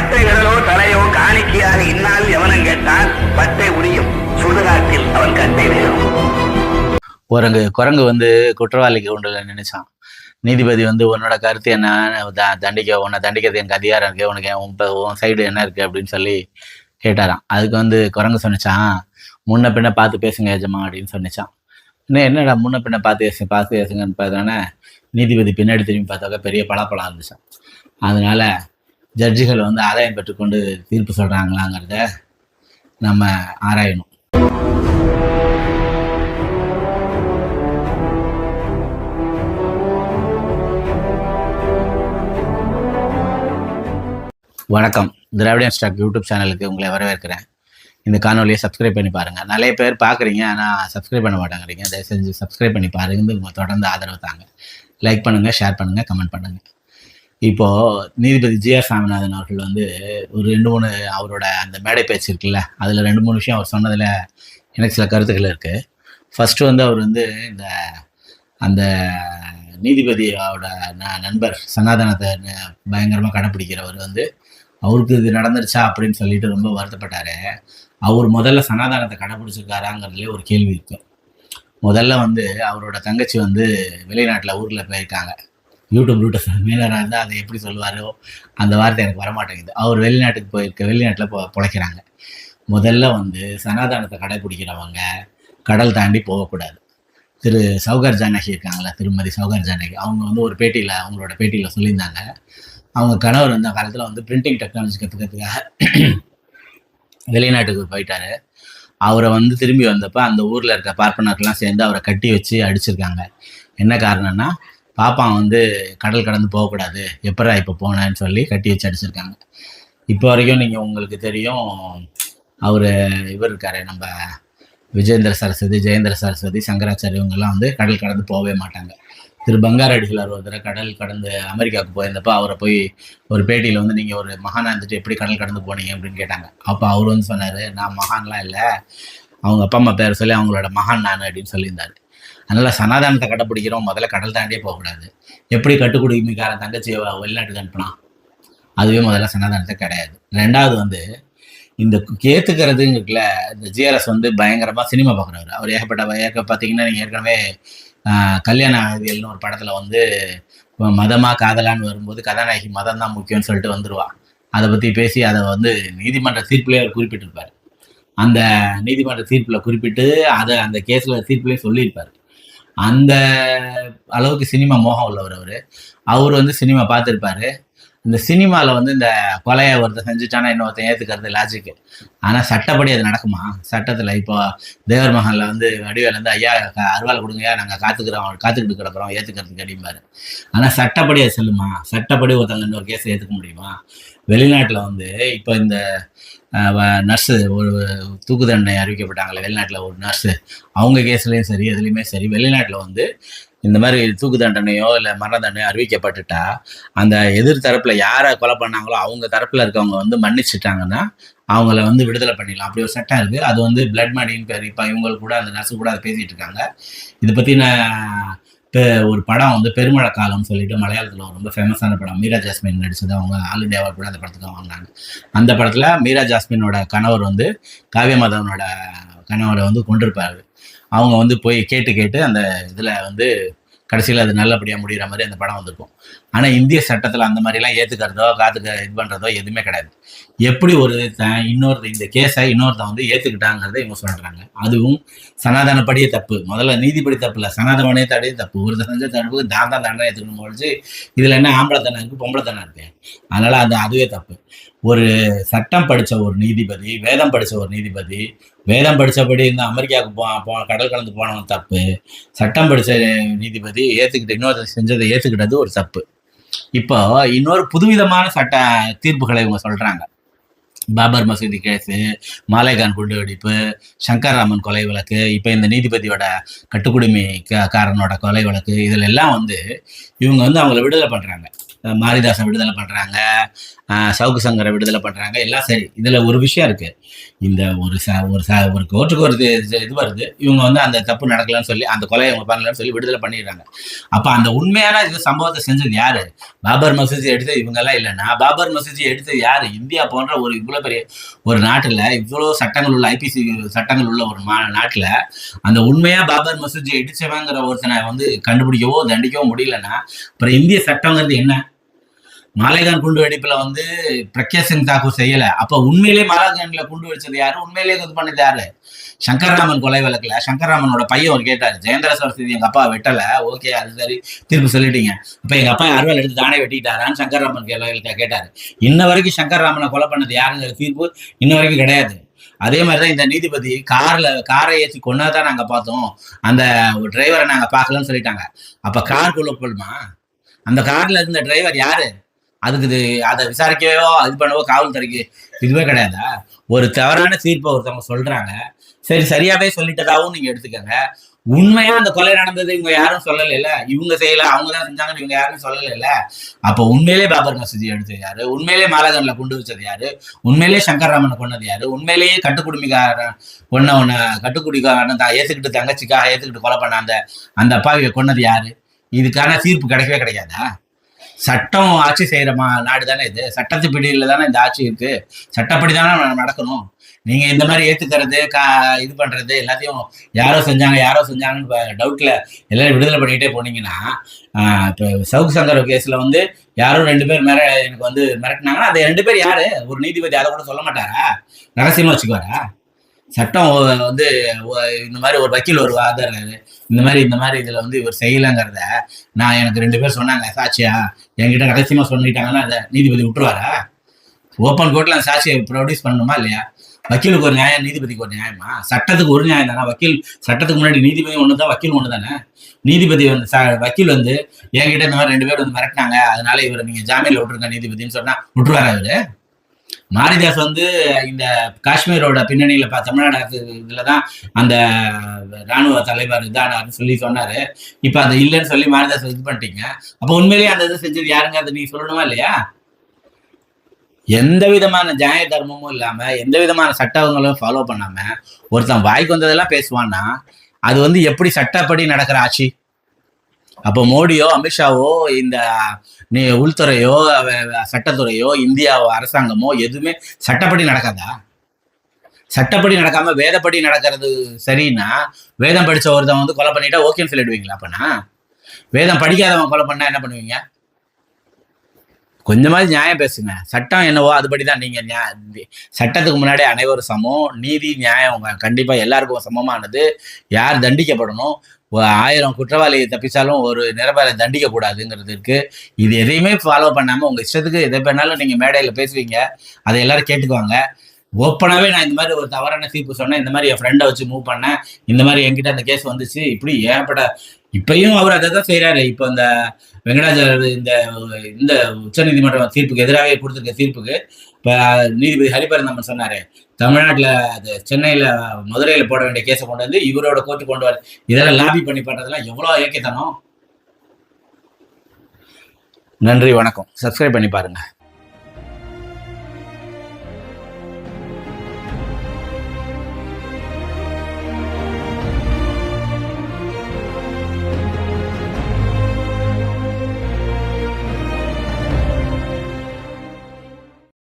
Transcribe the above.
பட்டை விரலோ தலையோ காணிக்கையாக இந்நாள் எவனும் கேட்டால் பட்டை உரியும் சுடுகாட்டில் அவன் கட்டை வேறும். குரங்கு வந்து குற்றவாளிக்கு உண்டுல நினைச்சான். நீதிபதி வந்து உன்னோட கருத்து என்ன, உன்னை தண்டிக்கிறது எனக்கு அதிகாரம் இருக்கு, உனக்கு உன் சைடு என்ன இருக்கு அப்படின்னு சொல்லி கேட்டாராம். அதுக்கு வந்து குரங்கு சொன்னிச்சான், முன்ன பின்ன பார்த்து பேசுங்க எஜமா அப்படின்னு சொன்னிச்சான். இன்னும் என்னடா முன்ன பின்ன பார்த்து பேசுங்கன்னு பார்த்தோன்னே நீதிபதி பின்னாடி திரும்பி பார்த்தாக்க பெரிய பலாப்பழம் இருந்துச்சான். அதனால ஜட்ஜிகள் வந்து ஆதாயம் பெற்றுக்கொண்டு தீர்ப்பு சொல்றாங்களாங்கிறத நம்ம ஆராயணும். வணக்கம். திராவிடியன் ஸ்டாக் யூடியூப் சேனலுக்கு உங்களை வரவேற்கிறேன். இந்த காணொலியை சப்ஸ்கிரைப் பண்ணி பாருங்கள். நிறைய பேர் பார்க்குறீங்க, ஆனால் சப்ஸ்கிரைப் பண்ண மாட்டேங்கிறீங்க. தயவு செஞ்சு சப்ஸ்கிரைப் பண்ணி பாருங்க, தொடர்ந்து ஆதரவு தாங்க. லைக் பண்ணுங்கள், ஷேர் பண்ணுங்கள், கமெண்ட் பண்ணுங்கள். இப்போது நீதிபதி ஜி.ஆர். சாமிநாதன் அவர்கள் வந்து ஒரு 2-3 அவரோட அந்த மேடை பேச்சு இருக்குல்ல, அதில் 2-3 விஷயம் அவர் சொன்னதில் எனக்கு சில கருத்துக்கள் இருக்குது. ஃபஸ்ட்டு வந்து அவர் வந்து அந்த நீதிபதியோட நண்பர் சனாதனத்தை பயங்கரமாக கடைப்பிடிக்கிறவர் வந்து அவருக்கு இது நடந்துருச்சா அப்படின்னு சொல்லிட்டு ரொம்ப வருத்தப்பட்டார். அவர் முதல்ல சனாதனத்தை கடைப்பிடிச்சிருக்காராங்கிறதுலே ஒரு கேள்வி இருக்கு. முதல்ல வந்து அவரோட தங்கச்சி வந்து வெளிநாட்டில் ஊரில் போயிருக்காங்க. யூடியூப் மீனராக இருந்தால் அதை எப்படி சொல்லுவாரோ அந்த வார்த்தை எனக்கு வரமாட்டேங்குது. அவர் வெளிநாட்டுக்கு வெளிநாட்டில் பிழைக்கிறாங்க. முதல்ல வந்து சனாதனத்தை கடைப்பிடிக்கிறவங்க கடல் தாண்டி போகக்கூடாது. திரு சௌகர் ஜானகி இருக்காங்களா, திருமதி சௌகர் ஜானகி, அவங்க வந்து அவங்களோட பேட்டியில் சொல்லியிருந்தாங்க. அவங்க கணவர் வந்து காலத்தில் வந்து பிரிண்டிங் டெக்னாலஜி கற்றுக்கிறதுக்காக வெளிநாட்டுக்கு போயிட்டாரு. அவரை வந்து திரும்பி வந்தப்போ அந்த ஊரில் இருக்க பார்ப்பனர்கள்லாம் சேர்ந்து அவரை கட்டி வச்சு அடிச்சிருக்காங்க. என்ன காரணம்னா, பாப்பான் வந்து கடல் கடந்து போகக்கூடாது, எப்பரா இப்போ போனேன்னு சொல்லி கட்டி வச்சு அடிச்சிருக்காங்க. இப்போ வரைக்கும் உங்களுக்கு தெரியும், இவர் இருக்காரு, நம்ம விஜேந்திர சரஸ்வதி, ஜெயேந்திர சரஸ்வதி, சங்கராச்சாரி, இவங்கெல்லாம் வந்து கடல் கடந்து போகவே மாட்டாங்க. திரு பங்காரடிகளார் ஒரு தடவை கடல் கடந்து அமெரிக்காவுக்கு போயிருந்தப்போ அவரை போய் ஒரு பேட்டியில் வந்து நீங்கள் ஒரு மகானா இருந்துட்டு எப்படி கடல் கடந்து போனீங்க அப்படின்னு கேட்டாங்க. அப்போ அவர் வந்து சொன்னார், நான் மகான்லாம் இல்லை, அவங்க அப்பா அம்மா பேர் சொல்லி அவங்களோட மகான் நான் அப்படின்னு சொல்லியிருந்தார். அதனால் சனாதனத்தை கடைப்பிடிக்கிறோம், முதல்ல கடல் தாண்டியே போகக்கூடாது. எப்படி கட்டுக்குடிமைக்காரன் தங்கச்சியை வெளிநாட்டுக்கு அனுப்பினான், அதுவே முதல்ல சனாதனத்தை கிடையாது. ரெண்டாவது வந்து இந்த ஏற்றுக்கிறதுங்கல இந்த ஜிஆர்எஸ் வந்து பயங்கரமாக சினிமா பார்க்குறவர். அவர் ஏகப்பட்ட பார்த்தீங்கன்னா நீங்கள் ஏற்கனவே கல்யாண ஆவியல்னு ஒரு படத்தில் வந்து மதமாக காதலான்னு வரும்போது கதாநாயகி மதம் தான் முக்கியம்னு சொல்லிட்டு வந்துடுவான். அதை பற்றி பேசி அதை வந்து நீதிமன்ற தீர்ப்புலேயே அவர் குறிப்பிட்டிருப்பார். அந்த நீதிமன்ற தீர்ப்பில் குறிப்பிட்டு அதை அந்த கேஸில் தீர்ப்புலேயே சொல்லியிருப்பார். அந்த அளவுக்கு சினிமா மோகம் உள்ளவர் அவர் வந்து சினிமா பார்த்துருப்பாரு. இந்த சினிமாவில் வந்து இந்த கொலையை ஒருத்தர் செஞ்சுட்டானா இன்னொருத்தன் ஏற்றுக்கிறது லாஜிக்கு. ஆனால் சட்டப்படி அது நடக்குமா? சட்டத்தில் இப்போ தேவர் மகனில் வந்து வடிவேல் வந்து ஐயா அருவாள் கொடுங்கயா, நாங்கள் காத்துக்கிட்டு கிடக்கிறோம் ஏற்றுக்கிறதுக்கு அடிப்பாரு. ஆனால் சட்டப்படி அது செல்லுமா? சட்டப்படி ஒருத்தங்க இன்னொரு கேஸை ஏற்றுக்க முடியுமா? வெளிநாட்டில் வந்து இப்போ இந்த நர்ஸு ஒரு தூக்கு தண்டனை அறிவிக்கப்பட்டாங்களே வெளிநாட்டில் ஒரு நர்ஸு, அவங்க கேஸ்லேயும் சரி எதுலேயுமே சரி, வெளிநாட்டில் வந்து இந்த மாதிரி தூக்கு தண்டனையோ இல்லை மரண தண்டனையோ அறிவிக்கப்பட்டுட்டா அந்த எதிர்த்தரப்பில் யாரை கொலை பண்ணாங்களோ அவங்க தரப்பில் இருக்கவங்க வந்து மன்னிச்சுட்டாங்கன்னா அவங்கள வந்து விடுதலை பண்ணிடலாம். அப்படி ஒரு சட்டம் இருக்குது. அது வந்து பிளட் மணின்னு பேர். இப்போ இவங்களுக்கு கூட அந்த நர்ஸு கூட அதை பேசிகிட்டு இருக்காங்க. இதை பற்றின ஒரு படம் வந்து பெருமழை காலம்னு சொல்லிட்டு மலையாளத்தில் ரொம்ப ஃபேமஸான படம். மீரா ஜாஸ்மின் நடிச்சது. அவங்க ஆல் இண்டியா அவார்டு கூட அந்த படத்துக்கு வாங்கினாங்க. அந்த படத்தில் மீரா ஜாஸ்மினோட கணவர் வந்து காவிய மாதவனோட கணவரை வந்து கொண்டிருப்பாரு. அவங்க வந்து போய் கேட்டு அந்த இதில் வந்து கடைசியில் அது நல்லபடியாக முடிகிற மாதிரி அந்த படம் வந்திருக்கும். ஆனால் இந்திய சட்டத்தில் அந்த மாதிரிலாம் ஏற்றுக்கிறதோ இது பண்ணுறதோ எதுவுமே கிடையாது. எப்படி இந்த கேஸை இன்னொருத்தன் வந்து ஏற்றுக்கிட்டாங்கிறத இவங்க சொல்கிறாங்க. அதுவும் சனாதனப்படியே தப்பு. முதல்ல நீதிப்படி தப்பு இல்லை, சனாதனப்படியே தப்பு. ஒரு செஞ்ச தடுப்புக்கு தான் தண்டனை ஏற்றுக்கணும் போச்சு. இதில் என்ன ஆம்பளை தண்டனை இருக்குது, பொம்பளை தண்டனை இருக்குது. அதனால் அதுவே தப்பு. ஒரு சட்டம் படித்த ஒரு நீதிபதி, வேதம் படித்த ஒரு நீதிபதி, வேதம் படித்தபடி இந்த அமெரிக்காவுக்கு கடல் கலந்து போனவன் தப்பு. சட்டம் படித்த நீதிபதி இன்னொரு செஞ்சதை ஏற்றுக்கிட்டது ஒரு தப்பு. இப்போ இன்னொரு புதுவிதமான சட்ட தீர்ப்புகளை இவங்க சொல்கிறாங்க. பாபர் மசூதி கேஸு, மாலேகான் குண்டு வெடிப்பு, சங்கர்ராமன் கொலை வழக்கு, இப்போ இந்த நீதிபதியோட கட்டுக்குடிமை காரனோட கொலை வழக்கு, இதில் எல்லாம் வந்து இவங்க வந்து அவங்கள விடுதலை பண்ணுறாங்க. மாரிதாசை விடுதலை பண்றாங்க, சவுக்கு சங்கரை விடுதலை பண்றாங்க, எல்லாம் சரி. இதுல ஒரு விஷயம் இருக்கு. இந்த ஒரு கோர்ட்டுக்கு ஒரு இது வருது, இவங்க வந்து அந்த தப்பு நடக்கலன்னு சொல்லி, அந்த கொலையை அவங்க பண்ணலன்னு சொல்லி விடுதலை பண்ணிடுறாங்க. அப்ப அந்த உண்மையான இது சம்பவத்தை செஞ்சது யாரு? பாபர் மசூதி எடுத்து இவங்க எல்லாம் இல்லைன்னா, பாபர் மசூதி எடுத்து யாரு? இந்தியா போன்ற ஒரு இவ்வளவு பெரிய ஒரு நாட்டுல, இவ்வளவு சட்டங்கள் உள்ள ஐபிசி சட்டங்கள் உள்ள ஒரு நாட்டுல, அந்த உண்மையா பாபர் மசூதியை இடிச்சவங்கிற ஒருத்தனை வந்து கண்டுபிடிக்கவோ தண்டிக்கவோ முடியலன்னா, அப்புறம் இந்திய சட்டங்கிறது என்ன? மாலேகான் குண்டு வெடிப்புல வந்து பிரக்யா சிங் தாக்கூர் செய்யல. அப்ப உண்மையிலேயே மாலேகான்ல குண்டு வெடிச்சது யாரு? உண்மையிலேயே இது பண்ணது யாரு? சங்கர்ராமன் கொலை வழக்குல சங்கர்ராமனோட பையன் ஒரு கேட்டாரு, ஜெயந்திர சரஸ்வதி எங்க அப்பா வெட்டல, ஓகே அது சரி, தீர்ப்பு சொல்லிட்டீங்க, அப்ப எங்க அப்பா அறுவல் எடுத்து தானே வெட்டிட்டாரான்னு சங்கர்ராமன் கேட்டாரு. இன்ன வரைக்கும் சங்கர்ராமனை கொலை பண்ணது யாருங்கிற தீர்ப்பு இன்ன வரைக்கும் கிடையாது. அதே மாதிரிதான் இந்த நீதிபதி காரை ஏற்றி கொண்டாதான் நாங்க பார்த்தோம், அந்த டிரைவரை நாங்க பார்க்கலன்னு சொல்லிட்டாங்க. அப்ப கார் குழப்பமா? அந்த கார்ல இருந்த டிரைவர் யாரு? அதுக்கு அதை விசாரிக்கவோ இது பண்ணவோ காவல்துறைக்கு இதுவே கிடையாதா? ஒரு தவறான தீர்ப்பை ஒருத்தவங்க சொல்றாங்க, சரி சரியாவே சொல்லிட்டதாவும் நீங்க எடுத்துக்கங்க. உண்மையா அந்த கொலை நடந்தது இவங்க யாரும் சொல்லல, இவங்க செய்யல, அவங்கதான் செஞ்சாங்கன்னு இவங்க யாரும் சொல்லல. அப்ப உண்மையிலே பாபர் மசூதி எடுத்தது யாரு? உண்மையிலே மாலகன்ல கொண்டு வச்சது யாரு? உண்மையிலே சங்கர்ராமனை கொண்டது யாரு? உண்மையிலேயே கட்டுக்குடிக்காரன் தான் ஏத்துக்கிட்டு தங்கச்சிக்காக ஏத்துக்கிட்டு கொலை பண்ண அந்த அப்பாவியை கொண்டது யாரு? இதுக்கான தீர்ப்பு கிடைக்கவே கிடையாதா? சட்டம் ஆட்சி செய்யற நாடு தானே இது, சட்டத்து பிடியில தானே இந்த ஆட்சி இருக்கு, சட்டப்படி தானே நடக்கணும். நீங்க இந்த மாதிரி ஏத்துக்கிறது இது பண்றது எல்லாத்தையும் யாரோ செஞ்சாங்கன்னு டவுட்ல எல்லாரும் விடுதலை பண்ணிக்கிட்டே போனீங்கன்னா, இப்போ சவுக்கு சங்கர் கேஸ்ல வந்து யாரோ 2 பேர் எனக்கு வந்து மிரட்டினாங்கன்னா, அந்த 2 பேர் யாரு? ஒரு நீதிபதி அதை கூட சொல்ல மாட்டாரா? ரகசியமா வச்சுக்குவாரா? சட்டம் வந்து இந்த மாதிரி ஒரு வக்கீல் ஒரு வாதாடுறாரு, இந்த மாதிரி இதுல வந்து இவர் செய்யலங்கிறத எனக்கு 2 பேர் சொன்னாங்க சாட்சியா, என்கிட்ட ரகசியமா சொல்லிட்டாங்கன்னா அந்த நீதிபதி விட்டுருவாரா? ஓப்பன் கோர்ட்ல அந்த சாட்சியை ப்ரொடியூஸ் பண்ணணுமா இல்லையா? வக்கீலுக்கு ஒரு நியாயம், நீதிபதிக்கு ஒரு நியாயமா? சட்டத்துக்கு ஒரு நியாயம் தானே. வக்கீல் சட்டத்துக்கு முன்னாடி நீதிபதி ஒண்ணுதான், வக்கீல் ஒண்ணு தானே. நீதிபதி வந்து வக்கீல் வந்து என்கிட்ட இந்த மாதிரி 2 பேர் வந்து மிரட்டினாங்க, அதனால இவரை நீங்க ஜாமீன்ல விட்டுருங்க நீதிபதினு சொன்னா விட்டுருவாரா இவரு? மாரிதாஸ் வந்து இந்த காஷ்மீரோட பின்னணியில தமிழ்நாடு அரசு இதுலதான் அந்த ராணுவ தலைவர் இதானாருன்னு சொல்லி சொன்னாரு. இப்ப அது இல்லைன்னு சொல்லி மாரிதாஸ் இது பண்ணிட்டீங்க. அப்ப உண்மையிலேயே அந்த இது செஞ்சது யாருங்க? அதை நீ சொல்லணுமா இல்லையா? எந்த விதமான நியாய தர்மமும் இல்லாம, எந்த விதமான சட்டங்களும் ஃபாலோ பண்ணாம ஒருத்தன் வாய்க்கு வந்ததெல்லாம் பேசுவான்னா, அது வந்து எப்படி சட்டப்படி நடக்கிற ஆட்சி? அப்போ மோடியோ அமித்ஷாவோ இந்த உள்துறையோ சட்டத்துறையோ இந்தியாவோ அரசாங்கமோ எதுவுமே சட்டப்படி நடக்காதா? சட்டப்படி நடக்காம வேதப்படி நடக்கிறது சரின்னா, வேதம் படிச்ச ஒருத்தன் வந்து கொலை பண்ணிட்டா ஓகேன்னு சொல்லிடுவீங்களா? அப்பனா வேதம் படிக்காதவன் கொலை பண்ணா என்ன பண்ணுவீங்க? கொஞ்சமாவது நியாயம் பேசுங்க. சட்டம் என்னவோ அதுபடிதான். நீங்க சட்டத்துக்கு முன்னாடி அனைவரும் சமம், நீதி நியாயம் கண்டிப்பா எல்லாருக்கும் சமமானது. யார் தண்டிக்கப்படணும், 1000 குற்றவாளி தப்பிச்சாலும் ஒரு நிரபரை தண்டிக்க கூடாதுங்கிறது இருக்கு. இது எதையுமே ஃபாலோ பண்ணாம உங்க இஷ்டத்துக்கு எதை பண்ணாலும் நீங்க மேடையில பேசுவீங்க, அதை எல்லாரும் கேட்டுக்குவாங்க. ஓப்பனாவே நான் இந்த மாதிரி ஒரு தவறான தீர்ப்பு சொன்னேன், இந்த மாதிரி என் ஃப்ரெண்டை வச்சு மூவ் பண்ணேன், இந்த மாதிரி என்கிட்ட அந்த கேஸ் வந்துச்சு, இப்படி ஏற்பட்ட இப்பயும் அவர் அதை தான் செய்யறாரு. இப்போ இந்த வெங்கடாஜல இந்த உச்சநீதிமன்ற தீர்ப்புக்கு எதிராகவே கொடுத்துருக்க தீர்ப்புக்கு இப்போ நீதிபதி ஹரிபரந்தமன் சொன்னாரு, தமிழ்நாட்டில் அது சென்னையில் மதுரையில் போட வேண்டிய கேஸை கொண்டு வந்து இவரோட கோர்ட்டு கொண்டு வர, இதெல்லாம் லாபி பண்ணி பண்றதெல்லாம் எவ்வளோ இயக்கத்தனம். நன்றி, வணக்கம். சப்ஸ்கிரைப் பண்ணி பாருங்க.